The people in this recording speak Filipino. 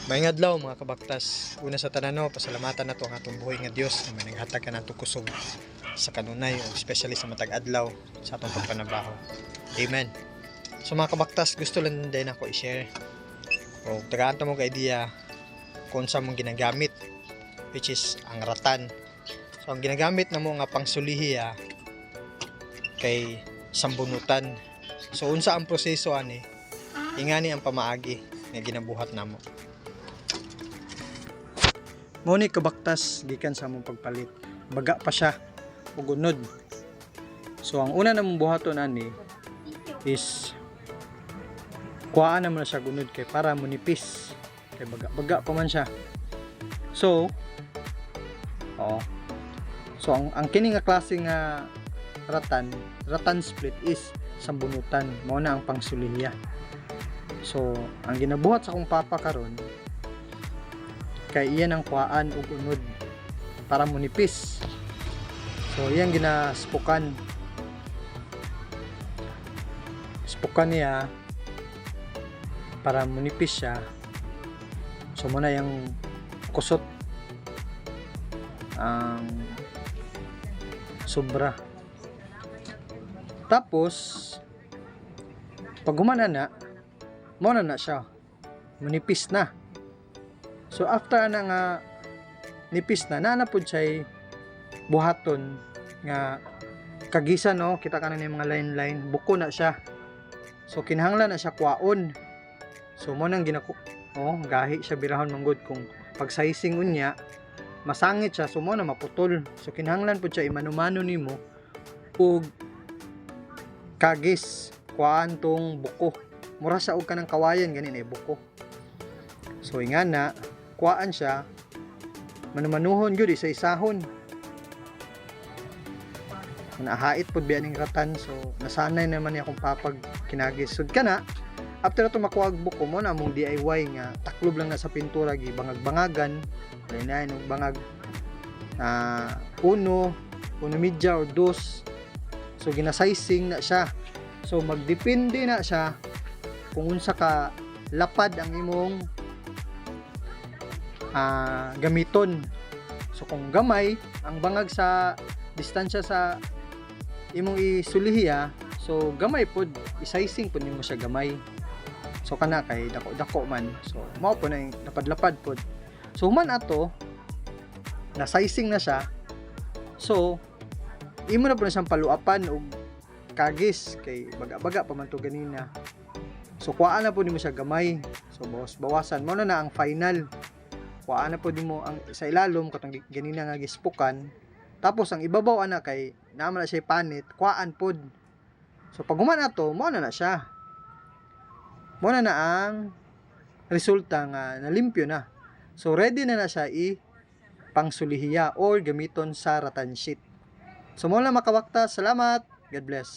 Maayong adlaw mga kabaktas. Una sa tanan no, pasalamatan nato ang atong buhay nga Dios na may naghatag kanang kusog sa kanunay o especially sa matag adlaw sa atong pagpanabaho. Amen. So mga kabaktas, gusto lang din ako i-share o tagaan ta mo ka idea kung sa mong ginagamit, which is ang ratan. So ang ginagamit na mo nga pangsulihiya kay sambunutan. So unsa ang proseso ani? Ingani ang pamaagi nga ginabuhat namo. Muni kabaktas gikan sa among pagpalit. Baga pa siya ug unod. So ang una namong buhaton ani is kuhaan naman na siya gunod kay para munipis. Kay baga pa man siya. So ang kini nga klase nga ratan split is sambunutan. Mao na ang pangsulihiya. So ang ginabuhat sa akong papa karon kay iyan ang kuhaan ug unod para munipis. So iyang ginaspukan niya para munipis siya. So muna yung kusot ang sobra. Tapos pag humana na muna na siya munipis na. So after na nga nipis na nanapod siya buhaton nga kagisa no, kita ka na yung mga line buko na siya. So kinahanglan na siya kwaon. So mo nang gahi siya birahon manggod kung pag sizing unya masangit siya, so mo na maputol. So kinahanglan pud siya imanumano nimo ug kagis kwaan tong buko. Mura sa og kanang kawayan ganin buko. So ingana kuhaan siya manumanuhon gyud isa-isahon. Nahait pud biya ning ratan, so nasanay naman ni akong papag kinagis. Sud kana after ato makuha buko mo na mong DIY nga taklob lang na sa pintura gi bangag-bangagan. Lain og bangag uno media or dos. So ginasizing na siya. So magdepende na siya kung unsa ka lapad ang imong gamiton. So kung gamay ang bangag sa distansya sa imong isulihiya, so gamay pod, i-sizing pod nimo siya gamay. So kana kay dako man, so mao po na yung lapad-lapad pod. So human ato na sizing na siya, so imo na po na siyang paluapan og kagis kay baga-baga pa man to ganina. So kuhaan na po nimo siya gamay, so bawas-bawasan mo na ang final. Kuhaan na po nimo ang sa ilalom katong ganina nga gispukan. Tapos ang ibabaw ana kay naman na siya panit, kuhaan pod. So pag humana to, mo na siya. Mo na ang resulta nga nalimpyo na. So ready na siya pangsulihiya or gamiton sa ratan sheet. So mo na makawakta. Salamat. God bless.